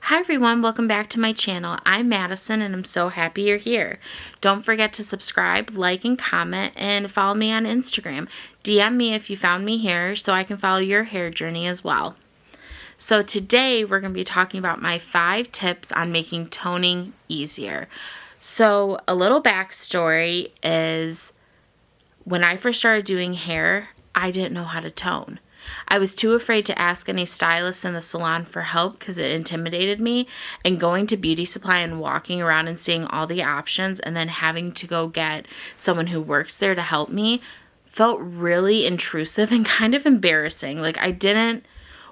Hi everyone, welcome back to my channel. I'm Madison and I'm so happy you're here. Don't forget to subscribe, like, and comment, and follow me on Instagram. DM me if you found me here so I can follow your hair journey as well. So today we're going to be talking about my 5 tips on making toning easier. So a little backstory is when I first started doing hair, I didn't know how to tone. I was too afraid to ask any stylist in the salon for help because it intimidated me, and going to beauty supply and walking around and seeing all the options and then having to go get someone who works there to help me felt really intrusive and kind of embarrassing. Like, I didn't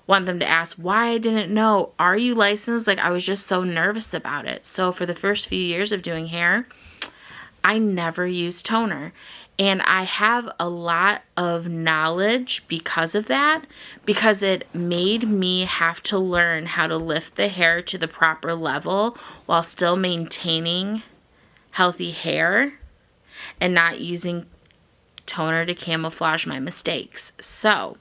want them to ask why I didn't know. Are you licensed? Like, I was just so nervous about it. So for the first few years of doing hair, I never used toner. And I have a lot of knowledge because of that, because it made me have to learn how to lift the hair to the proper level while still maintaining healthy hair and not using toner to camouflage my mistakes. So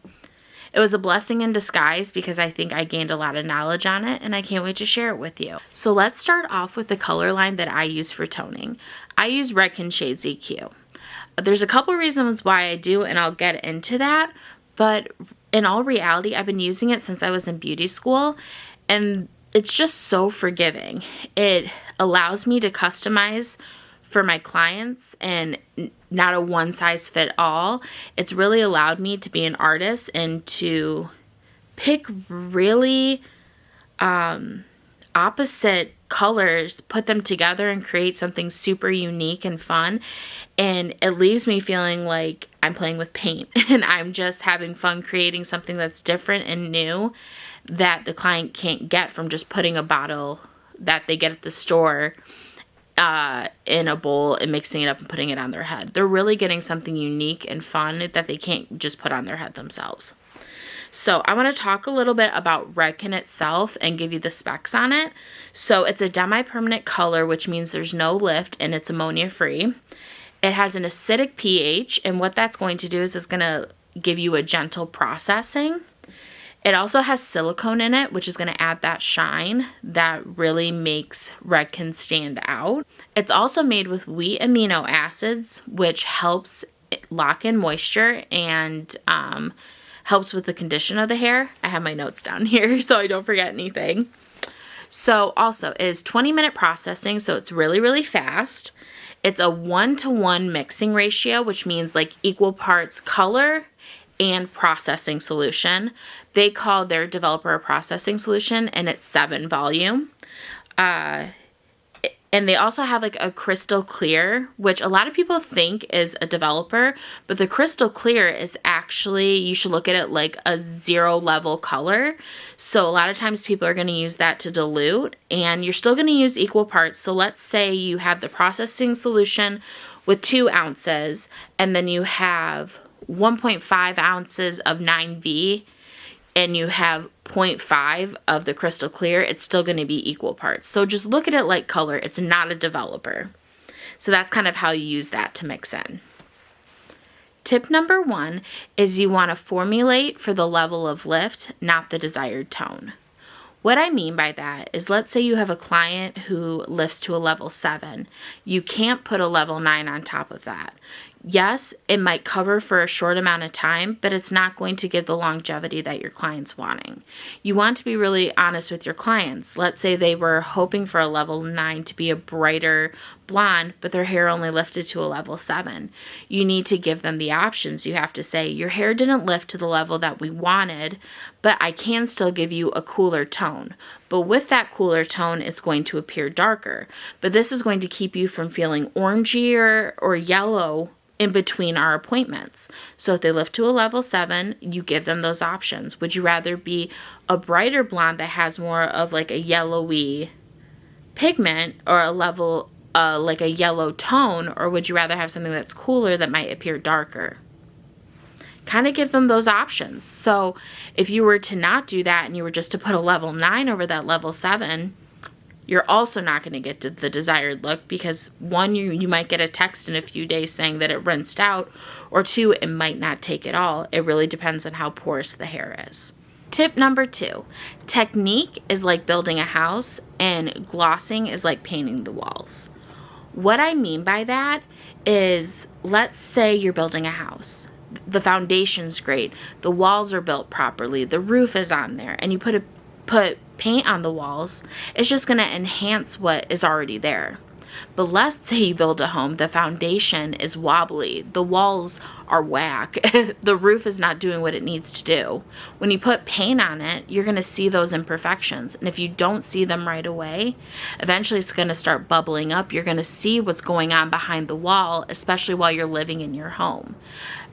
it was a blessing in disguise because I think I gained a lot of knowledge on it, and I can't wait to share it with you. So let's start off with the color line that I use for toning. I use Redken Shade ZQ. There's a couple reasons why I do, and I'll get into that, but in all reality, I've been using it since I was in beauty school, and it's just so forgiving. It allows me to customize for my clients and not a one-size-fit-all. It's really allowed me to be an artist and to pick really opposite colors, put them together and create something super unique and fun. And it leaves me feeling like I'm playing with paint and I'm just having fun creating something that's different and new that the client can't get from just putting a bottle that they get at the store in a bowl and mixing it up and putting it on their head. They're really getting something unique and fun that they can't just put on their head themselves. So I want to talk a little bit about Redken itself and give you the specs on it. So it's a demi-permanent color, which means there's no lift and it's ammonia-free. It has an acidic pH, and what that's going to do is it's going to give you a gentle processing. It also has silicone in it, which is going to add that shine that really makes Redken stand out. It's also made with wheat amino acids, which helps lock in moisture and helps with the condition of the hair. I have my notes down here so I don't forget anything. So also it is 20-minute processing, so it's really, really fast. It's a 1-to-1 mixing ratio, which means like equal parts color and processing solution. They call their developer a processing solution, and it's 7 volume. And they also have like a crystal clear, which a lot of people think is a developer, but the crystal clear is actually, you should look at it like a 0 level color. So a lot of times people are going to use that to dilute, and you're still going to use equal parts. So let's say you have the processing solution with 2 ounces, and then you have 1.5 ounces of 9V, and you have 0.5 of the crystal clear, it's still going to be equal parts. So just look at it like color. It's not a developer. So that's kind of how you use that to mix in. Tip number 1 is you want to formulate for the level of lift, not the desired tone. What I mean by that is, let's say you have a client who lifts to a level 7. You can't put a level 9 on top of that. Yes, it might cover for a short amount of time, but it's not going to give the longevity that your client's wanting. You want to be really honest with your clients. Let's say they were hoping for a level 9 to be a brighter blonde, but their hair only lifted to a level 7. You need to give them the options. You have to say, your hair didn't lift to the level that we wanted, but I can still give you a cooler tone. But with that cooler tone, it's going to appear darker. But this is going to keep you from feeling orangey or yellow in between our appointments. So if they lift to a level 7, you give them those options. Would you rather be a brighter blonde that has more of like a yellowy pigment, or a level like a yellow tone, or would you rather have something that's cooler that might appear darker? Kind of give them those options. So if you were to not do that and you were just to put a level 9 over that level 7, you're also not going to get to the desired look because 1, you might get a text in a few days saying that it rinsed out, or 2, it might not take it all. It really depends on how porous the hair is. Tip number 2, technique is like building a house and glossing is like painting the walls. What I mean by that is, let's say you're building a house. The foundation's great. The walls are built properly. The roof is on there. And you put paint on the walls. It's just going to enhance what is already there. But let's say you build a home, the foundation is wobbly, the walls are whack, the roof is not doing what it needs to do. When you put paint on it, you're going to see those imperfections. And if you don't see them right away, eventually it's going to start bubbling up. You're going to see what's going on behind the wall, especially while you're living in your home.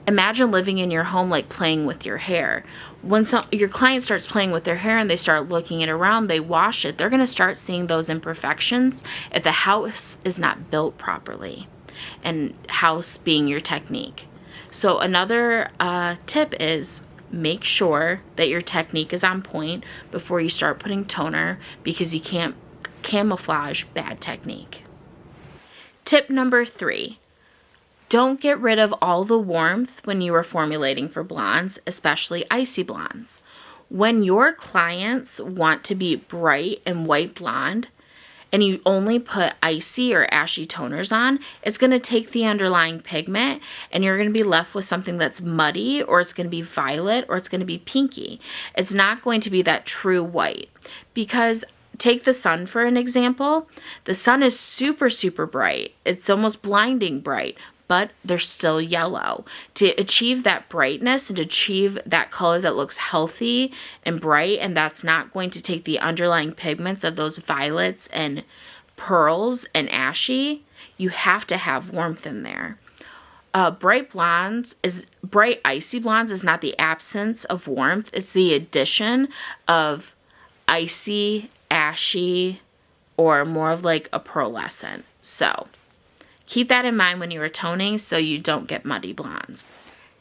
Imagine living in your home like playing with your hair. When your client starts playing with their hair and they start looking it around, they wash it, they're going to start seeing those imperfections if the house is not built properly, and house being your technique. So another tip is make sure that your technique is on point before you start putting toner, because you can't camouflage bad technique. Tip number 3. Don't get rid of all the warmth when you are formulating for blondes, especially icy blondes. When your clients want to be bright and white blonde, and you only put icy or ashy toners on, it's going to take the underlying pigment and you're going to be left with something that's muddy, or it's going to be violet, or it's going to be pinky. It's not going to be that true white. Because take the sun for an example. The sun is super, super bright. It's almost blinding bright, but they're still yellow. To achieve that brightness and achieve that color that looks healthy and bright, and that's not going to take the underlying pigments of those violets and pearls and ashy, you have to have warmth in there. Bright icy blondes is not the absence of warmth, it's the addition of icy, ashy, or more of like a pearlescent. So keep that in mind when you are toning so you don't get muddy blondes.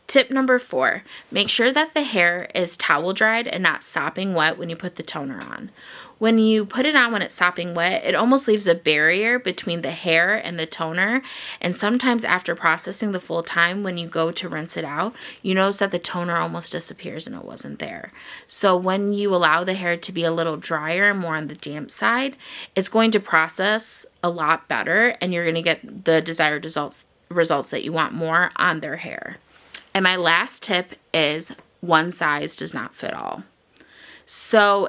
Tip number 4, make sure that the hair is towel dried and not sopping wet when you put the toner on. When you put it on when it's sopping wet, it almost leaves a barrier between the hair and the toner, and sometimes after processing the full time, when you go to rinse it out, you notice that the toner almost disappears and it wasn't there. So when you allow the hair to be a little drier and more on the damp side, it's going to process a lot better and you're going to get the desired results that you want more on their hair. And my last tip is one size does not fit all. So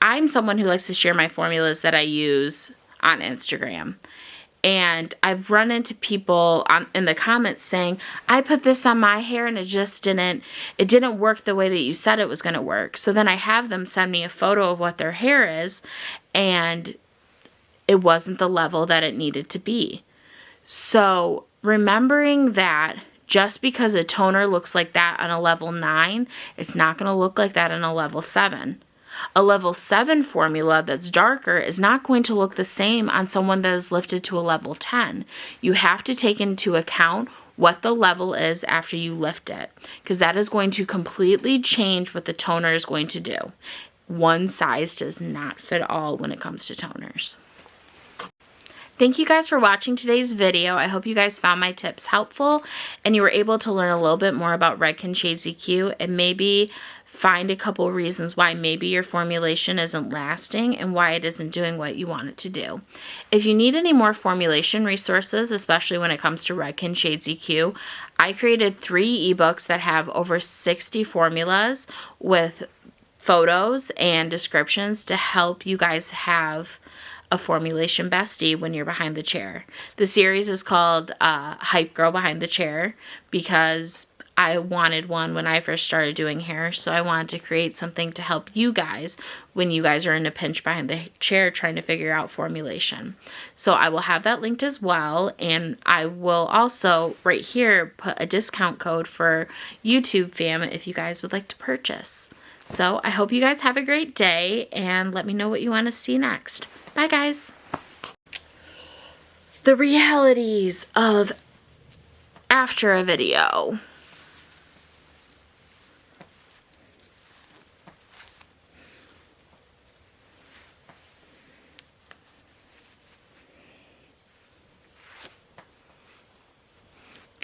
I'm someone who likes to share my formulas that I use on Instagram. And I've run into people in the comments saying, I put this on my hair and it didn't work the way that you said it was going to work. So then I have them send me a photo of what their hair is, and it wasn't the level that it needed to be. So remembering that just because a toner looks like that on a level 9, it's not going to look like that on a level 7. A level 7 formula that's darker is not going to look the same on someone that is lifted to a level 10. You have to take into account what the level is after you lift it, because that is going to completely change what the toner is going to do. One size does not fit all when it comes to toners. Thank you guys for watching today's video. I hope you guys found my tips helpful and you were able to learn a little bit more about Redken Shades EQ and maybe find a couple reasons why maybe your formulation isn't lasting and why it isn't doing what you want it to do. If you need any more formulation resources, especially when it comes to Redken Shades EQ, I created 3 ebooks that have over 60 formulas with photos and descriptions to help you guys have a formulation bestie when you're behind the chair. The series is called Hype Girl Behind the Chair because I wanted one when I first started doing hair, so I wanted to create something to help you guys when you guys are in a pinch behind the chair trying to figure out formulation. So I will have that linked as well, and I will also right here put a discount code for YouTube fam if you guys would like to purchase. So I hope you guys have a great day, and let me know what you want to see next. Bye, guys. The realities of after a video.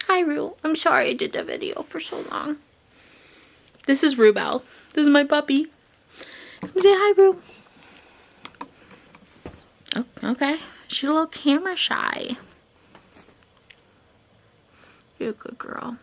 Hi, Rue. I'm sorry I did the video for so long. This is Rubel. This is my puppy. Come say hi, bro. Oh, okay. She's a little camera shy. You're a good girl.